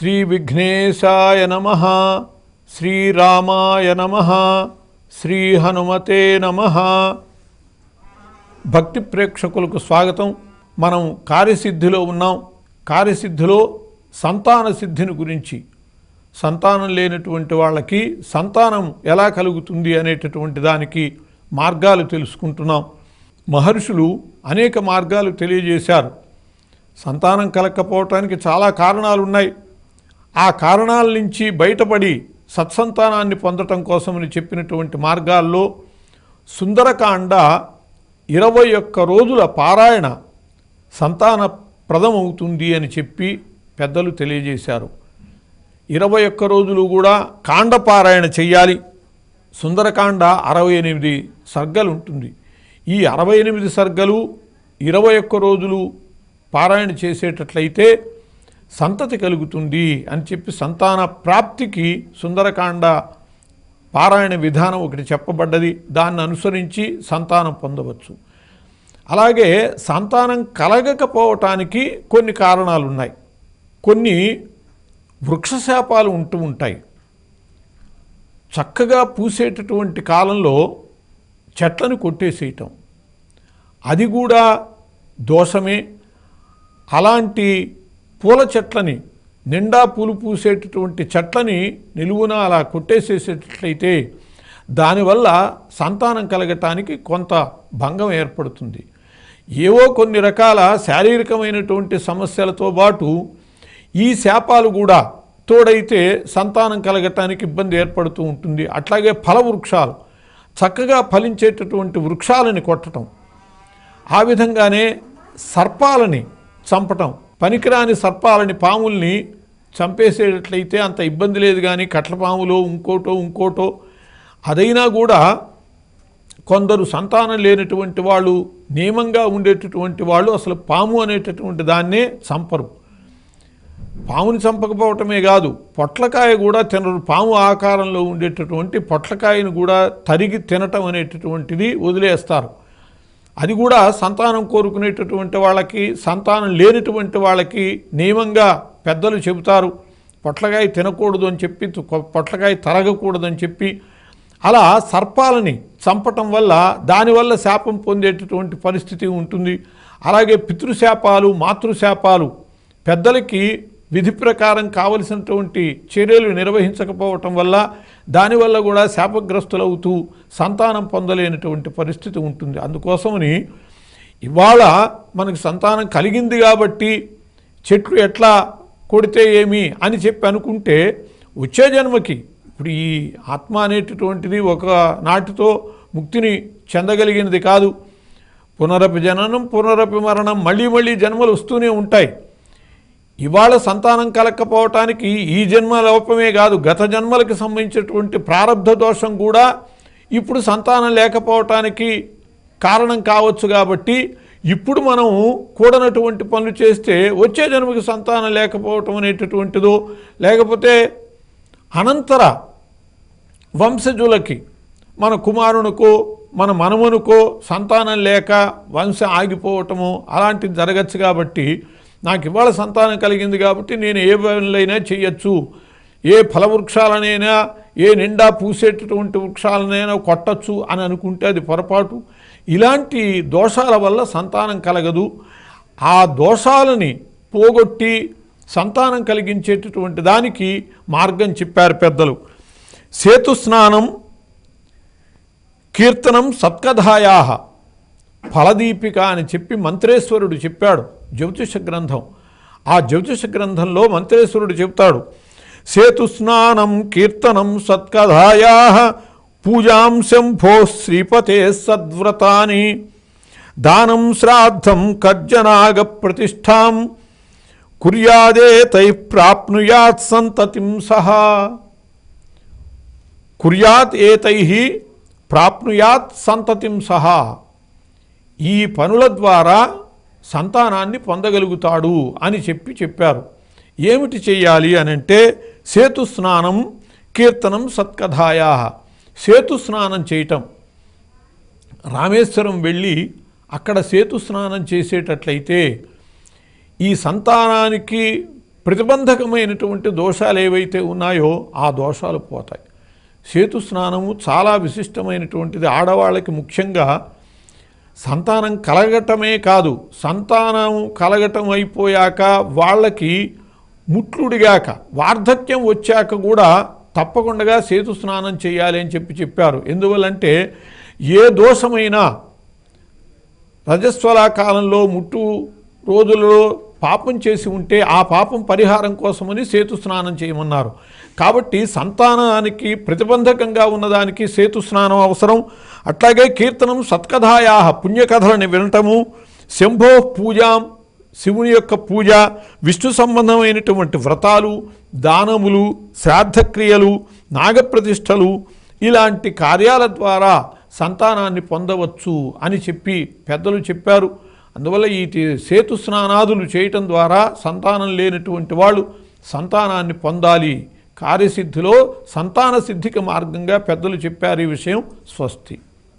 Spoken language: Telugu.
శ్రీ విఘ్నేశాయ నమః, శ్రీరామాయ నమః, శ్రీ హనుమతే నమః. భక్తి ప్రేక్షకులకు స్వాగతం. మనం కార్యసిద్ధిలో ఉన్నాం. కార్యసిద్ధిలో సంతాన సిద్ధిని గురించి, సంతానం లేనటువంటి వాళ్ళకి సంతానం ఎలా కలుగుతుంది అనేటటువంటి దానికి మార్గాలు తెలుసుకుంటున్నాం. మహర్షులు అనేక మార్గాలు తెలియజేశారు. సంతానం కలగకపోవటానికి చాలా కారణాలు ఉన్నాయి. ఆ కారణాల నుంచి బయటపడి సత్సంతానాన్ని పొందటం కోసమని చెప్పినటువంటి మార్గాల్లో సుందరకాండ 21 రోజుల పారాయణ సంతానప్రదమవుతుంది అని చెప్పి పెద్దలు తెలియజేశారు. 21 రోజులు కూడా కాండ పారాయణ చెయ్యాలి. సుందరకాండ 68 సర్గలు ఉంటుంది. ఈ 68 సర్గలు 21 రోజులు పారాయణ చేసేటట్లయితే సంతతి కలుగుతుంది అని చెప్పి సంతాన ప్రాప్తికి సుందరకాండ పారాయణ విధానం ఒకటి చెప్పబడ్డది. దాన్ని అనుసరించి సంతానం పొందవచ్చు. అలాగే సంతానం కలగకపోవటానికి కొన్ని కారణాలు ఉన్నాయి. కొన్ని వృక్షశాపాలు ఉంటూ ఉంటాయి. చక్కగా పూసేటటువంటి కాలంలో చెట్లను కొట్టేసేయటం అది కూడా దోషమే. అలాంటి పూల చెట్లని, నిండా పూలు పూసేటటువంటి చెట్లని నిలువున అలా కొట్టేసేసేటట్లయితే దానివల్ల సంతానం కలగటానికి కొంత భంగం ఏర్పడుతుంది. ఏవో కొన్ని రకాల శారీరకమైనటువంటి సమస్యలతో పాటు ఈ శాపాలు కూడా తోడైతే సంతానం కలగటానికి ఇబ్బంది ఏర్పడుతూ ఉంటుంది. అట్లాగే ఫల వృక్షాలు, చక్కగా ఫలించేటటువంటి వృక్షాలని కొట్టడం, ఆ విధంగానే సర్పాలని చంపటం, పనికిరాని సర్పాలని, పాముల్ని చంపేసేటట్లయితే అంత ఇబ్బంది లేదు. కానీ కట్లపాములో ఇంకోటో అదైనా కూడా కొందరు సంతానం లేనటువంటి వాళ్ళు, నియమంగా ఉండేటటువంటి వాళ్ళు అసలు పాము అనేటటువంటి దాన్నే చంపరు. పాముని చంపకపోవటమే కాదు, పొట్లకాయ కూడా తినరు. పాము ఆకారంలో ఉండేటటువంటి పొట్లకాయను కూడా తరిగి తినటం అనేటటువంటిది వదిలేస్తారు. అది కూడా సంతానం కోరుకునేటటువంటి వాళ్ళకి, సంతానం లేనటువంటి వాళ్ళకి నియమంగా పెద్దలు చెబుతారు. పొట్లకాయ తినకూడదు అని చెప్పి, పొట్లకాయ తరగకూడదు అని చెప్పి, అలా సర్పాలని చంపటం వల్ల దానివల్ల శాపం పొందేటటువంటి పరిస్థితి ఉంటుంది. అలాగే పితృశాపాలు, మాతృశాపాలు, పెద్దలకి విధి ప్రకారం కావలసినటువంటి చర్యలు నిర్వహించకపోవటం వల్ల దానివల్ల కూడా శాపగ్రస్తులవుతూ సంతానం పొందలేనటువంటి పరిస్థితి ఉంటుంది. అందుకోసమని ఇవాళ మనకు సంతానం కలిగింది కాబట్టి చెట్లు ఎట్లా కొడితే ఏమి అని చెప్పి అనుకుంటే వచ్చే జన్మకి, ఇప్పుడు ఈ ఆత్మ అనేటటువంటిది ఒక నాటితో ముక్తిని చెందగలిగినది కాదు. పునరపి జననం పునరపి మరణం, మళ్ళీ జన్మలు వస్తూనే ఉంటాయి. ఇవాళ సంతానం కలగకపోవటానికి ఈ జన్మ లోపమే కాదు, గత జన్మలకు సంబంధించినటువంటి ప్రారంధ దోషం కూడా ఇప్పుడు సంతానం లేకపోవటానికి కారణం కావచ్చు. కాబట్టి ఇప్పుడు మనం కూడనటువంటి పనులు చేస్తే వచ్చే జన్మకి సంతానం లేకపోవటం అనేటటువంటిదో, లేకపోతే అనంతర వంశజులకి, మన కుమారునికో మన మనమునికో సంతానం లేక వంశం ఆగిపోవటము అలాంటిది జరగచ్చు. కాబట్టి నాకు ఇవాళ సంతానం కలిగింది కాబట్టి నేను ఏ పనులైనా చేయొచ్చు, ఏ ఫలవృక్షాలనైనా, ఏ నిండా పూసేటటువంటి వృక్షాలనైనా కొట్టచ్చు అని అనుకుంటే అది పొరపాటు. ఇలాంటి దోషాల వల్ల సంతానం కలగదు. ఆ దోషాలని పోగొట్టి సంతానం కలిగించేటటువంటి దానికి మార్గం చెప్పారు పెద్దలు. సేతుస్నానం కీర్తనం సత్కథాయా ఫలదీపిక అని చెప్పి మంత్రేశ్వరుడు చెప్పాడు జ్యోతిష గ్రంథం. ఆ జ్యోతిష గ్రంథంలో మంత్రేశ్వరుడు చెప్తాడు, సేతుస్నానం కీర్తనం సత్కథాయా పూజాం శంభో శ్రీపతే సద్వ్రతాని దానం శ్రాద్ధం కర్జనాగ ప్రతిష్టాం కుర్యాదేతై ప్రాప్నుయాత్ సంతతిం సహా. కుర్యాత్ ఏతై ప్రాప్నుయాత్ సంతతిం సహా. ఈ పనుల ద్వారా సంతానాన్ని పొందగలుగుతాడు అని చెప్పారు. ఏమిటి చెయ్యాలి అనంటే సేతుస్నానం కీర్తనం సత్కథాయా. సేతుస్నానం చేయటం, రామేశ్వరం వెళ్ళి అక్కడ సేతుస్నానం చేసేటట్లయితే ఈ సంతానానికి ప్రతిబంధకమైనటువంటి దోషాలు ఏవైతే ఉన్నాయో ఆ దోషాలు పోతాయి. సేతు స్నానము చాలా విశిష్టమైనటువంటిది. ఆడవాళ్ళకి ముఖ్యంగా సంతానం కలగటమే కాదు, సంతానం కలగటం అయిపోయాక వాళ్ళకి ముట్లుడిగాక వార్ధక్యం వచ్చాక కూడా తప్పకుండా సేతు స్నానం చేయాలి అని చెప్పారు. ఎందువల్లంటే ఏ దోషమైనా రజస్వల కాలంలో ముట్టు రోజులలో పాపం చేసి ఉంటే ఆ పాపం పరిహారం కోసమని సేతు స్నానం చేయమన్నారు. కాబట్టి సంతానానికి ప్రతిబంధకంగా ఉన్నదానికి సేతు స్నానం అవసరం. అట్లాగే కీర్తనం సత్కథాయా పుణ్యకథలని వినటము, శంభో పూజాం శివుని యొక్క పూజ, విష్ణు సంబంధమైనటువంటి వ్రతాలు, దానములు, శ్రాద్ధక్రియలు, నాగప్రతిష్టలు ఇలాంటి కార్యాల ద్వారా సంతానాన్ని పొందవచ్చు అని పెద్దలు చెప్పారు. అందువల్ల ఈ సేతు స్నానాదులు చేయటం ద్వారా సంతానం లేనటువంటి వాళ్ళు సంతానాన్ని పొందాలి. కార్యసిద్ధిలో సంతాన సిద్ధికి మార్గంగా పెద్దలు చెప్పారు ఈ విషయం. స్వస్తి.